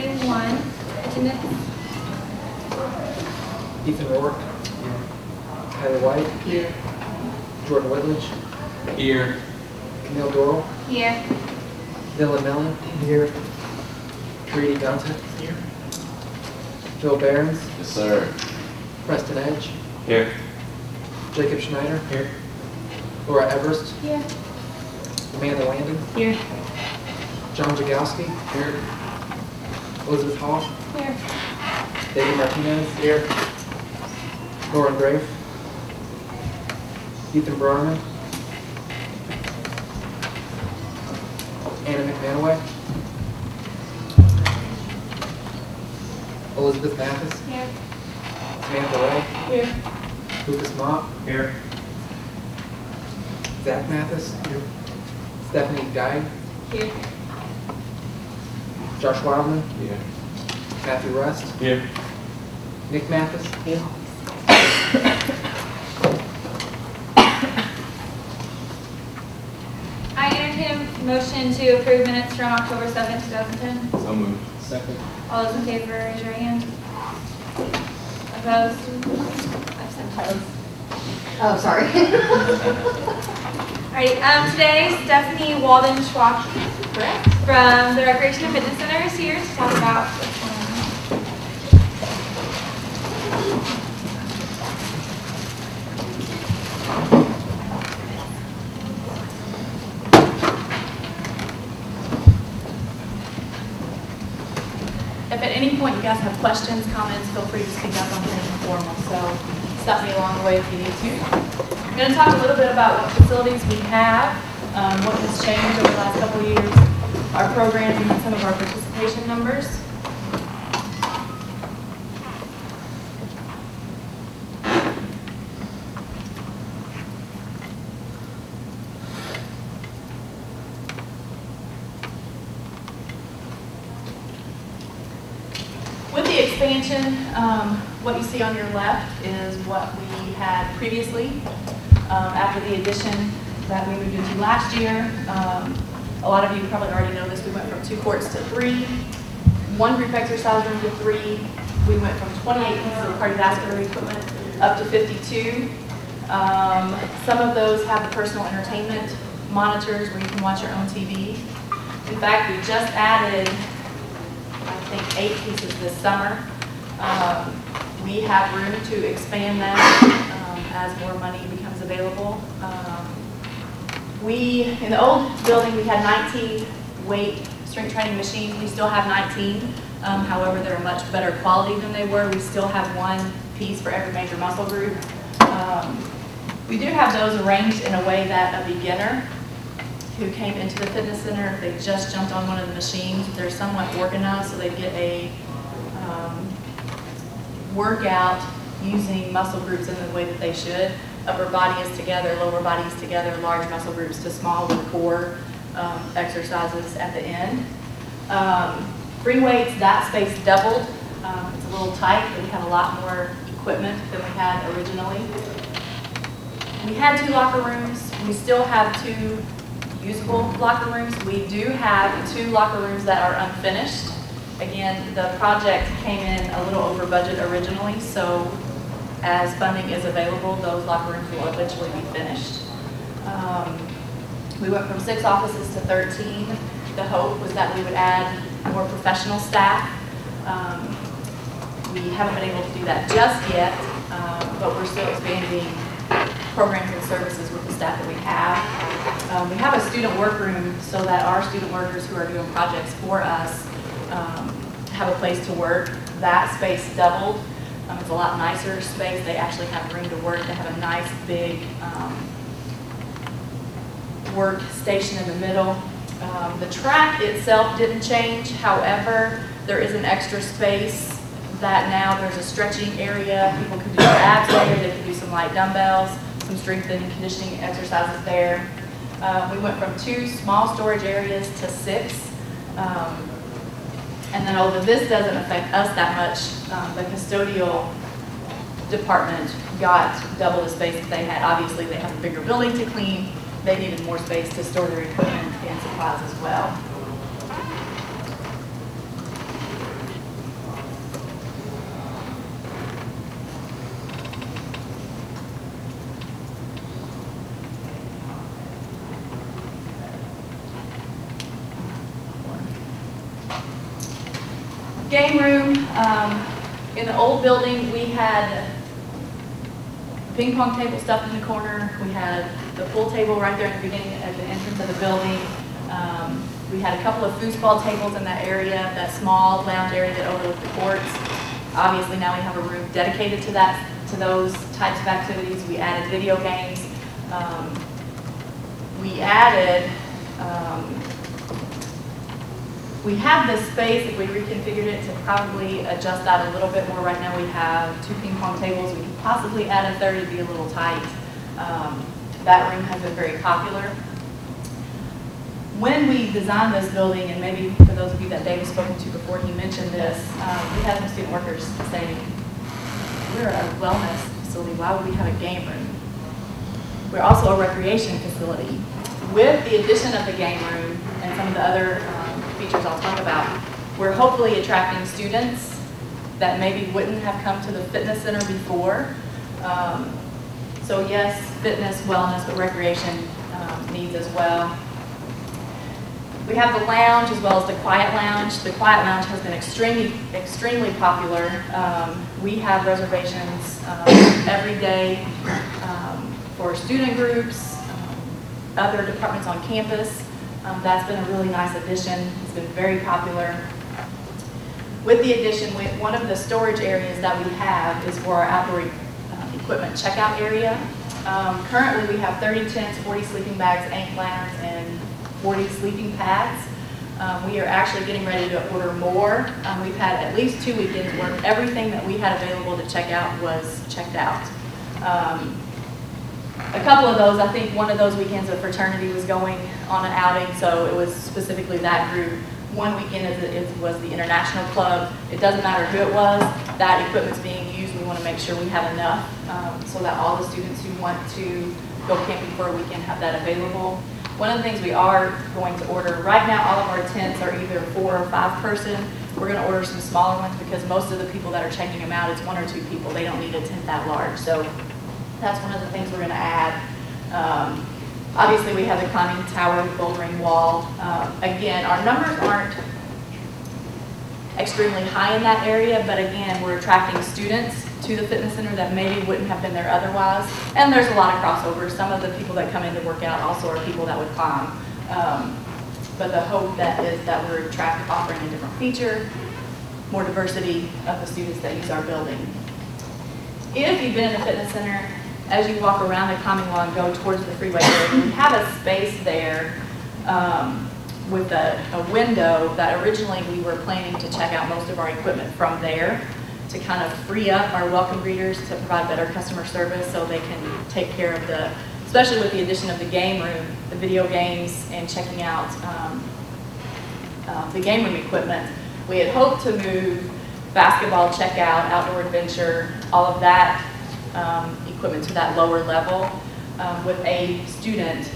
hearing one. Attendance? Ethan Rourke. Here. Kylie White. Here. Jordan Whitledge. Here. Camille Doral. Here. Dylan Mellon. Here. Treaty Johnson. Here. Phil Behrens. Yes, sir. Preston Edge. Here. Jacob Schneider. Here. Laura Everest. Here. Amanda Landon. Here. John Jagowski. Here. Elizabeth Hall. Here. David Martinez. Here. Lauren Grafe. Ethan Brarman. Anna McManaway. Elizabeth Mathis. Here. Samantha Ray. Here. Lucas Mott. Here. Zach Mathis. Here. Stephanie Guy. Here. Josh Wildman. Here. Matthew Rust. Here. Nick Mathis. Here. I entertain a motion to approve minutes from October 7th, 2010. So moved. Second. All those in favor, raise your hand. Opposed? Abstentions. Oh, sorry. Alrighty, today Stephanie Walden Schwab, correct, from the Recreation and Fitness Center is here to talk about what's going on. If at any point you guys have questions, comments, feel free to speak up on anything informal. So stop me along the way if you need to. I'm going to talk a little bit about what facilities we have, what has changed over the last couple of years, our programming, and some of our participation numbers. With the expansion, what you see on your left is what we had previously. After the addition that we moved into last year, a lot of you probably already know this, we went from 2 courts to 3, 1 group exercise room to 3, we went from 28 pieces of cardiovascular equipment up to 52. Some of those have the personal entertainment monitors where you can watch your own TV. In fact, we just added, I think, 8 pieces this summer. We have room to expand that as more money becomes available. In the old building, we had 19 weight strength training machines. We still have 19. However, they're much better quality than they were. We still have 1 piece for every major muscle group. We do have those arranged in a way that a beginner who came into the fitness center, if they just jumped on one of the machines, they're somewhat organized, so they get a workout using muscle groups in the way that they should. Upper body is together, lower body is together, large muscle groups to small with core exercises at the end. Free weights, that space doubled. It's a little tight, but we have a lot more equipment than we had originally. We had 2 locker rooms. We still have 2 usable locker rooms. We do have 2 locker rooms that are unfinished. Again, the project came in a little over budget originally, so as funding is available, those locker rooms will eventually be finished. We went from 6 offices to 13. The hope was that we would add more professional staff. We haven't been able to do that just yet, but we're still expanding programs and services with the staff that we have. We have a student workroom so that our student workers who are doing projects for us have a place to work. That space doubled. It's a lot nicer space. They actually have room to work. They have a nice big work station in the middle. The track itself didn't change. However, there is an extra space that now there's a stretching area. People can do their abs there. They can do some light dumbbells, some strength and conditioning exercises there. We went from 2 small storage areas to 6. And then although this doesn't affect us that much, the custodial department got double the space that they had. Obviously, they have a bigger building to clean. They needed more space to store their equipment and supplies as well. Game room. In the old building, we had ping pong table stuffed in the corner. We had the pool table right there at the beginning, at the entrance of the building. We had a couple of foosball tables in that area, that small lounge area that overlooked the courts. Obviously, now we have a room dedicated to that, to those types of activities. We added video games. We have this space, if we reconfigured it, to probably adjust that a little bit more. Right now we have 2 ping pong tables. We could possibly add a third, it'd be a little tight. That room has been very popular. When we designed this building, and maybe for those of you that Dave has spoken to before he mentioned this, we had some student workers saying, we're a wellness facility, why would we have a game room? We're also a recreation facility. With the addition of the game room and some of the other features I'll talk about, we're hopefully attracting students that maybe wouldn't have come to the fitness center before. So yes, fitness, wellness, but recreation needs as well. We have the lounge as well as the quiet lounge. The quiet lounge has been extremely popular. We have reservations every day for student groups, other departments on campus. That's been a really nice addition. It's been very popular. With the addition, one of the storage areas that we have is for our outdoor equipment checkout area. Currently, we have 30 tents, 40 sleeping bags, ankle ladders, and 40 sleeping pads. We are actually getting ready to order more. We've had at least 2 weekends where everything that we had available to check out was checked out. A couple of those, I think one of those weekends a fraternity was going on an outing, so it was specifically that group. One weekend it was the International Club. It doesn't matter who it was, that equipment's being used. We want to make sure we have enough so that all the students who want to go camping for a weekend have that available. One of the things we are going to order, right now all of our tents are either 4 or 5 person. We're going to order some smaller ones because most of the people that are checking them out, it's 1 or 2 people. They don't need a tent that large. So that's one of the things we're going to add. Obviously, we have the climbing tower, the bouldering wall. Again, our numbers aren't extremely high in that area, but again, we're attracting students to the fitness center that maybe wouldn't have been there otherwise. And there's a lot of crossovers. Some of the people that come in to work out also are people that would climb. But the hope that is that we're offering a different feature, more diversity of the students that use our building. If you've been in the fitness center, as you walk around the climbing wall and go towards the freeway area, we have a space there with a window that originally we were planning to check out most of our equipment from there to kind of free up our welcome greeters to provide better customer service so they can take care of the, especially with the addition of the game room, the video games, and checking out the game room equipment. We had hoped to move basketball checkout, outdoor adventure, all of that equipment to that lower level with a student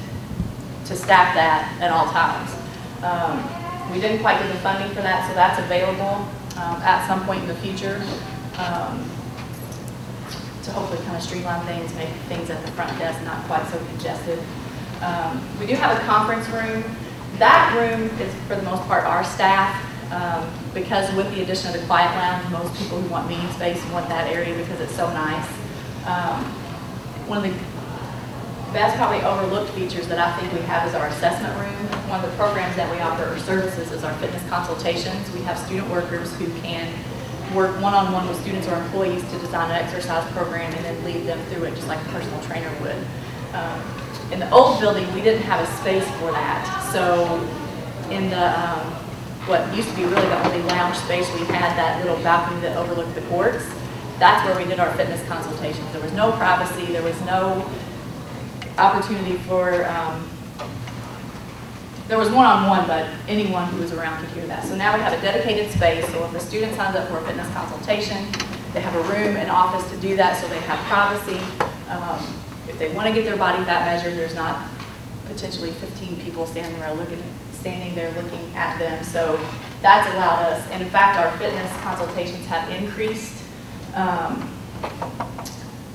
to staff that at all times. We didn't quite get the funding for that, so that's available at some point in the future to hopefully kind of streamline things, make things at the front desk not quite so congested. We do have a conference room. That room is, for the most part, our staff. Because with the addition of the quiet lounge, most people who want meeting space want that area because it's so nice. One of the best, probably overlooked features that I think we have is our assessment room. One of the programs that we offer or services is our fitness consultations. We have student workers who can work one-on-one with students or employees to design an exercise program and then lead them through it just like a personal trainer would. In the old building, we didn't have a space for that. So in the what used to be really the only lounge space, we had that little balcony that overlooked the courts. That's where we did our fitness consultations. There was no privacy, there was no opportunity for, there was one-on-one, but anyone who was around could hear that. So now we have a dedicated space, so if a student signs up for a fitness consultation, they have a room and office to do that so they have privacy. If they want to get their body fat measured, there's not potentially 15 people standing there looking at them. So that's allowed us, and in fact, our fitness consultations have increased.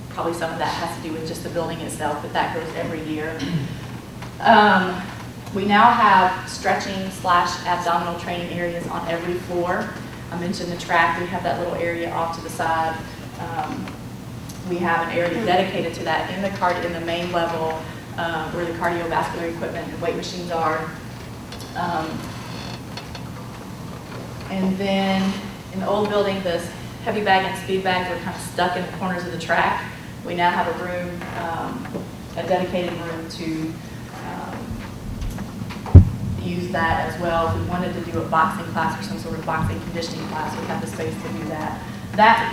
Probably some of that has to do with just the building itself, but that grows every year. We now have stretching / abdominal training areas on every floor. I mentioned the track, we have that little area off to the side. We have an area dedicated to that in the main level where the cardiovascular equipment and weight machines are. And then in the old building, the heavy bag and speed bags were kind of stuck in the corners of the track. We now have a room, a dedicated room to use that as well. If we wanted to do a boxing class or some sort of boxing conditioning class, we have the space to do that.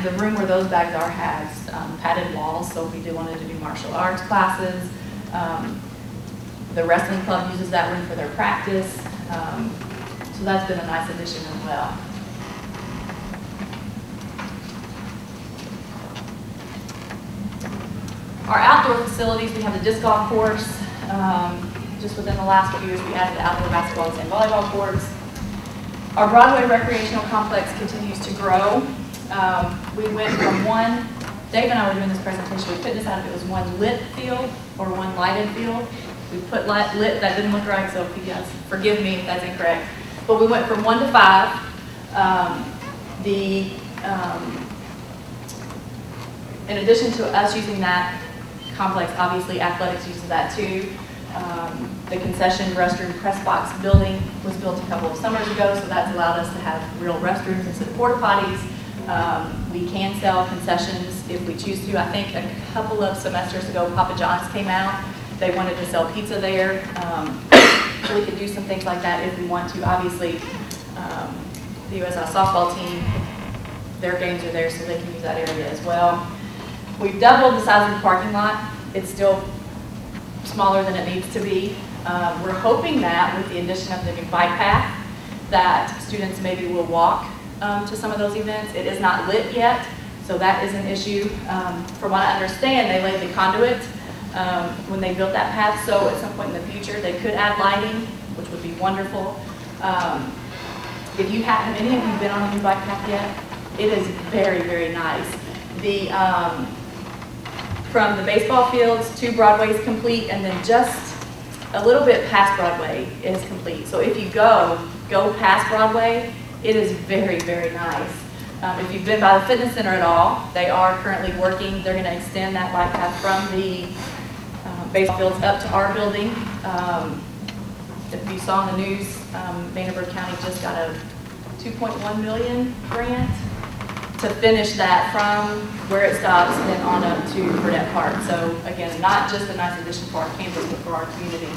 The room where those bags are has padded walls, so if we do wanted to do martial arts classes, the wrestling club uses that room for their practice. So that's been a nice addition as well. Our outdoor facilities, we have the disc golf course. Just within the last few years, we added the outdoor basketball and volleyball courts. Our Broadway recreational complex continues to grow. We went from one, Dave and I were doing this presentation, we couldn't decide if it was one lit field or one lighted field. We put lit, that didn't look right, so if you guys forgive me if that's incorrect. But we went from 1 to 5. In addition to us using that complex, obviously athletics uses that too. The concession restroom press box building was built a couple of summers ago, so that's allowed us to have real restrooms instead of porta potties. We can sell concessions if we choose to. I think a couple of semesters ago, Papa John's came out. They wanted to sell pizza there. So we could do some things like that if we want to. Obviously, the USI softball team, their games are there, so they can use that area as well. We've doubled the size of the parking lot. It's still smaller than it needs to be. We're hoping that with the addition of the new bike path, that students maybe will walk to some of those events. It is not lit yet, so that is an issue. From what I understand, they laid the conduit when they built that path, so at some point in the future, they could add lighting, which would be wonderful. If you have any of you been on the new bike path yet, it is very, very nice. From the baseball fields to Broadway is complete, and then just a little bit past Broadway is complete. So if you go past Broadway, it is very, very nice. If you've been by the fitness center at all, they are currently working. They're going to extend that bike path from the baseball fields up to our building. If you saw in the news, Vanderbilt County just got a $2.1 million grant to finish that from where it stops and then on up to Burdett Park. So again, not just a nice addition for our campus, but for our community.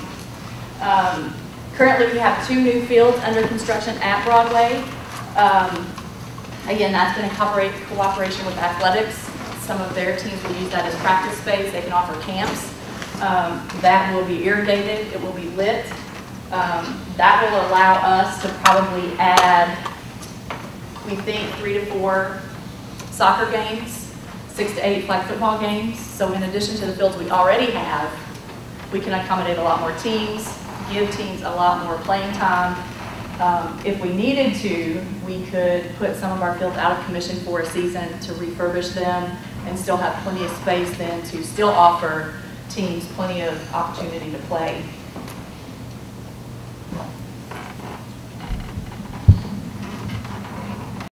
Currently, we have 2 new fields under construction at Broadway. Again, that's been in cooperation with athletics. Some of their teams will use that as practice space. They can offer camps. That will be irrigated. It will be lit. That will allow us to probably add, we think, 3 to 4 soccer games, 6 to 8 flag football games. So in addition to the fields we already have, we can accommodate a lot more teams, give teams a lot more playing time. If we needed to, we could put some of our fields out of commission for a season to refurbish them and still have plenty of space then to still offer teams plenty of opportunity to play.